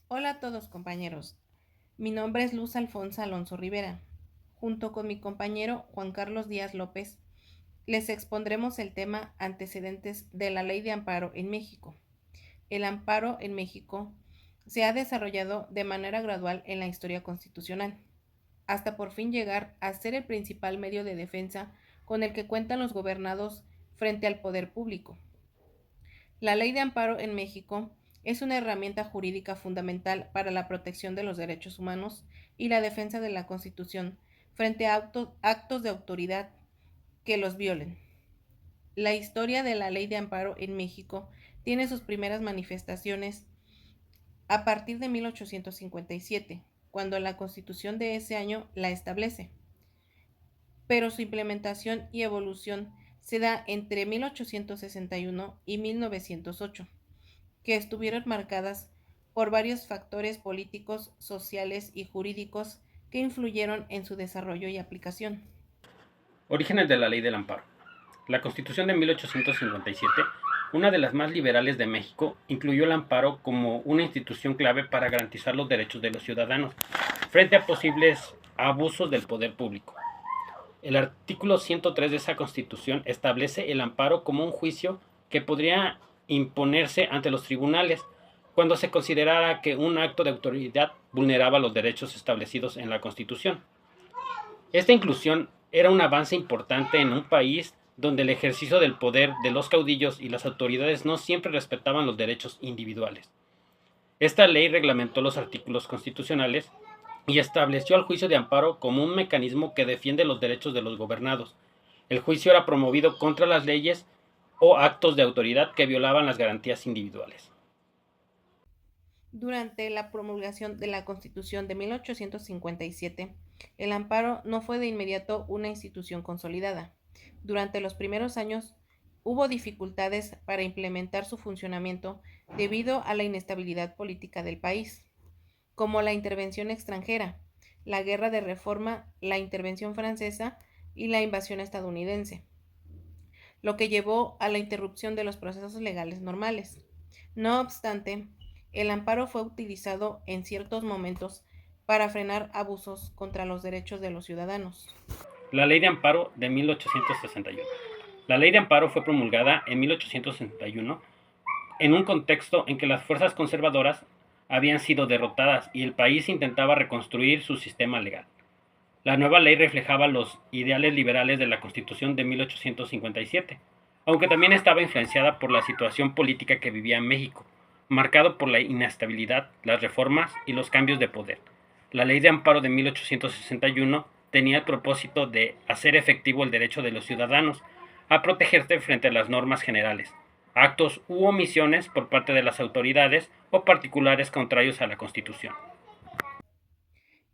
Hola a todos compañeros, mi nombre es Luz Alfonso Alonso Rivera. Junto con mi compañero Juan Carlos Díaz López, les expondremos el tema antecedentes de la Ley de Amparo en México. El amparo en México se ha desarrollado de manera gradual en la historia constitucional, hasta por fin llegar a ser el principal medio de defensa con el que cuentan los gobernados frente al poder público. La Ley de Amparo en México es una herramienta jurídica fundamental para la protección de los derechos humanos y la defensa de la Constitución frente a actos de autoridad que los violen. La historia de la Ley de Amparo en México tiene sus primeras manifestaciones a partir de 1857, cuando la Constitución de ese año la establece, pero su implementación y evolución se da entre 1861 y 1908, que estuvieron marcadas por varios factores políticos, sociales y jurídicos que influyeron en su desarrollo y aplicación. Orígenes de la Ley del Amparo. La Constitución de 1857, una de las más liberales de México, incluyó el amparo como una institución clave para garantizar los derechos de los ciudadanos frente a posibles abusos del poder público. El artículo 103 de esa Constitución establece el amparo como un juicio que podría imponerse ante los tribunales cuando se considerara que un acto de autoridad vulneraba los derechos establecidos en la Constitución. Esta inclusión era un avance importante en un país donde el ejercicio del poder de los caudillos y las autoridades no siempre respetaban los derechos individuales. Esta ley reglamentó los artículos constitucionales y estableció al juicio de amparo como un mecanismo que defiende los derechos de los gobernados. El juicio era promovido contra las leyes o actos de autoridad que violaban las garantías individuales. Durante la promulgación de la Constitución de 1857, el amparo no fue de inmediato una institución consolidada. Durante los primeros años hubo dificultades para implementar su funcionamiento debido a la inestabilidad política del país, como la intervención extranjera, la guerra de reforma, la intervención francesa y la invasión estadounidense, lo que llevó a la interrupción de los procesos legales normales. No obstante, el amparo fue utilizado en ciertos momentos para frenar abusos contra los derechos de los ciudadanos. La Ley de Amparo de 1861. La Ley de Amparo fue promulgada en 1861 en un contexto en que las fuerzas conservadoras habían sido derrotadas y el país intentaba reconstruir su sistema legal. La nueva ley reflejaba los ideales liberales de la Constitución de 1857, aunque también estaba influenciada por la situación política que vivía México, marcado por la inestabilidad, las reformas y los cambios de poder. La Ley de Amparo de 1861 tenía el propósito de hacer efectivo el derecho de los ciudadanos a protegerse frente a las normas generales, actos u omisiones por parte de las autoridades o particulares contrarios a la Constitución.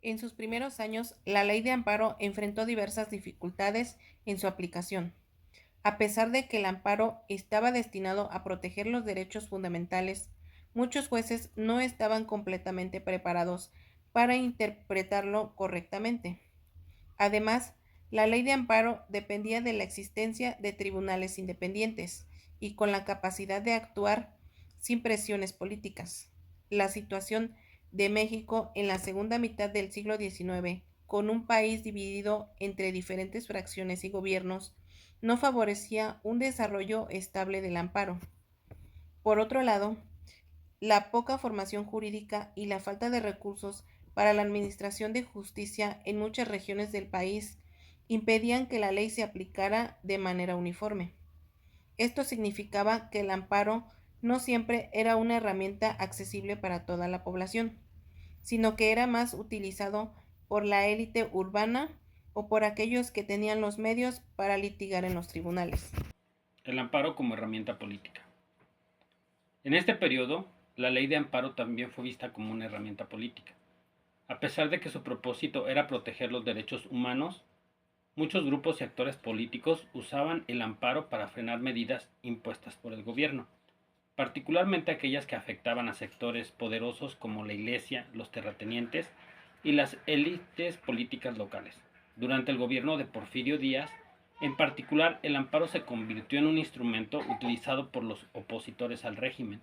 En sus primeros años, la ley de amparo enfrentó diversas dificultades en su aplicación. A pesar de que el amparo estaba destinado a proteger los derechos fundamentales, muchos jueces no estaban completamente preparados para interpretarlo correctamente. Además, la ley de amparo dependía de la existencia de tribunales independientes y con la capacidad de actuar sin presiones políticas. La situación de México en la segunda mitad del siglo XIX, con un país dividido entre diferentes fracciones y gobiernos, no favorecía un desarrollo estable del amparo. Por otro lado, la poca formación jurídica y la falta de recursos para la administración de justicia en muchas regiones del país impedían que la ley se aplicara de manera uniforme. Esto significaba que el amparo no siempre era una herramienta accesible para toda la población, sino que era más utilizado por la élite urbana o por aquellos que tenían los medios para litigar en los tribunales. El amparo como herramienta política. En este periodo, la ley de amparo también fue vista como una herramienta política. A pesar de que su propósito era proteger los derechos humanos, muchos grupos y actores políticos usaban el amparo para frenar medidas impuestas por el gobierno, particularmente aquellas que afectaban a sectores poderosos como la Iglesia, los terratenientes y las élites políticas locales. Durante el gobierno de Porfirio Díaz, en particular, el amparo se convirtió en un instrumento utilizado por los opositores al régimen.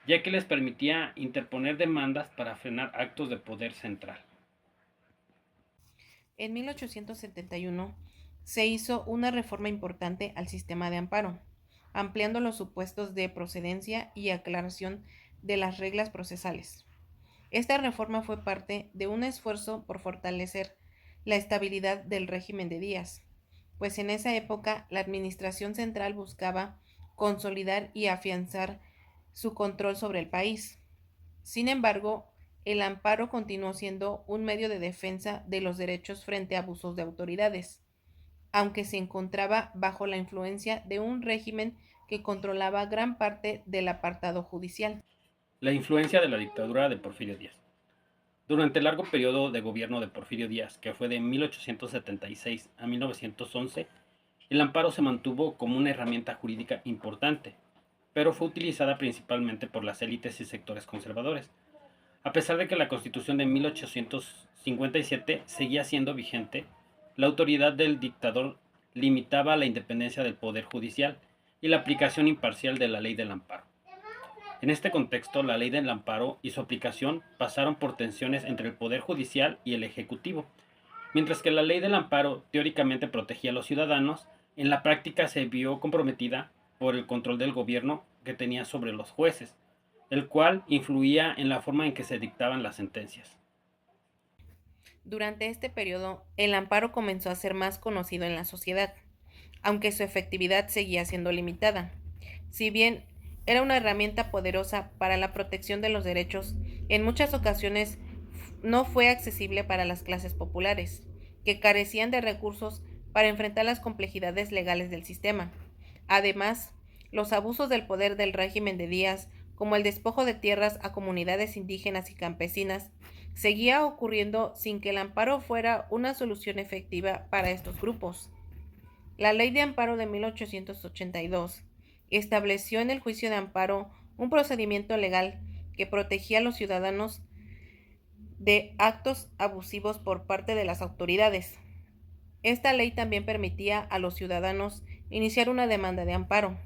ya que les permitía interponer demandas para frenar actos de poder central. En 1871 se hizo una reforma importante al sistema de amparo, ampliando los supuestos de procedencia y aclaración de las reglas procesales. Esta reforma fue parte de un esfuerzo por fortalecer la estabilidad del régimen de Díaz, pues en esa época la administración central buscaba consolidar y afianzar su control sobre el país. Sin embargo, el amparo continuó siendo un medio de defensa de los derechos frente a abusos de autoridades, aunque se encontraba bajo la influencia de un régimen que controlaba gran parte del apartado judicial. La influencia de la dictadura de Porfirio Díaz. Durante el largo periodo de gobierno de Porfirio Díaz, que fue de 1876 a 1911, el amparo se mantuvo como una herramienta jurídica importante, pero fue utilizada principalmente por las élites y sectores conservadores. A pesar de que la Constitución de 1857 seguía siendo vigente, la autoridad del dictador limitaba la independencia del poder judicial y la aplicación imparcial de la ley del amparo. En este contexto, la ley del amparo y su aplicación pasaron por tensiones entre el poder judicial y el ejecutivo. Mientras que la ley del amparo teóricamente protegía a los ciudadanos, en la práctica se vio comprometida por el control del gobierno que tenía sobre los jueces, el cual influía en la forma en que se dictaban las sentencias. Durante este periodo, el amparo comenzó a ser más conocido en la sociedad, aunque su efectividad seguía siendo limitada. Si bien era una herramienta poderosa para la protección de los derechos, en muchas ocasiones no fue accesible para las clases populares, que carecían de recursos para enfrentar las complejidades legales del sistema. Además, los abusos del poder del régimen de Díaz, como el despojo de tierras a comunidades indígenas y campesinas, seguía ocurriendo sin que el amparo fuera una solución efectiva para estos grupos. La Ley de Amparo de 1882 estableció en el juicio de amparo un procedimiento legal que protegía a los ciudadanos de actos abusivos por parte de las autoridades. Esta ley también permitía a los ciudadanos iniciar una demanda de amparo.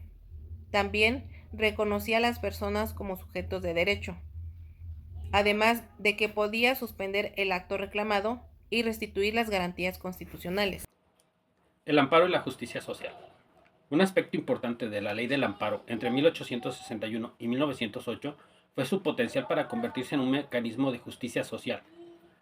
También reconocía a las personas como sujetos de derecho, además de que podía suspender el acto reclamado y restituir las garantías constitucionales. El amparo y la justicia social. Un aspecto importante de la ley del amparo entre 1861 y 1908 fue su potencial para convertirse en un mecanismo de justicia social.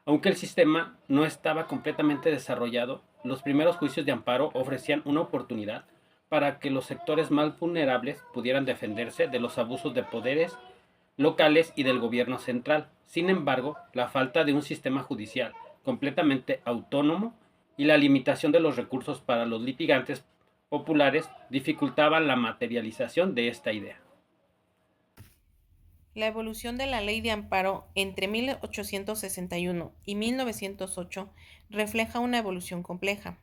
Aunque el sistema no estaba completamente desarrollado, los primeros juicios de amparo ofrecían una oportunidad para que los sectores más vulnerables pudieran defenderse de los abusos de poderes locales y del gobierno central. Sin embargo, la falta de un sistema judicial completamente autónomo y la limitación de los recursos para los litigantes populares dificultaban la materialización de esta idea. La evolución de la Ley de Amparo entre 1861 y 1908 refleja una evolución compleja.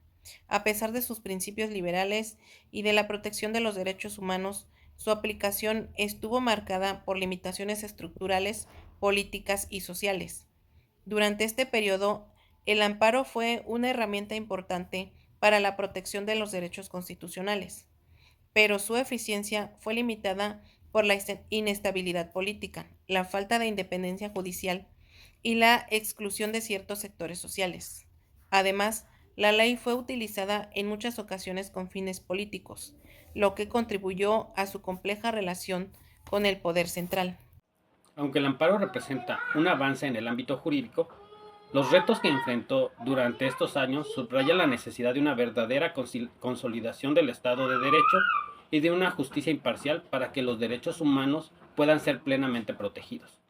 A pesar de sus principios liberales y de la protección de los derechos humanos, su aplicación estuvo marcada por limitaciones estructurales, políticas y sociales. Durante este periodo, el amparo fue una herramienta importante para la protección de los derechos constitucionales, pero su eficiencia fue limitada por la inestabilidad política, la falta de independencia judicial y la exclusión de ciertos sectores sociales. Además, la ley fue utilizada en muchas ocasiones con fines políticos, lo que contribuyó a su compleja relación con el poder central. Aunque el amparo representa un avance en el ámbito jurídico, los retos que enfrentó durante estos años subrayan la necesidad de una verdadera consolidación del Estado de Derecho y de una justicia imparcial para que los derechos humanos puedan ser plenamente protegidos.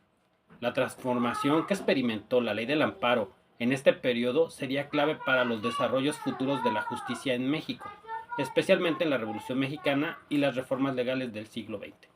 La transformación que experimentó la ley del amparo en este periodo sería clave para los desarrollos futuros de la justicia en México, especialmente en la Revolución Mexicana y las reformas legales del siglo XX.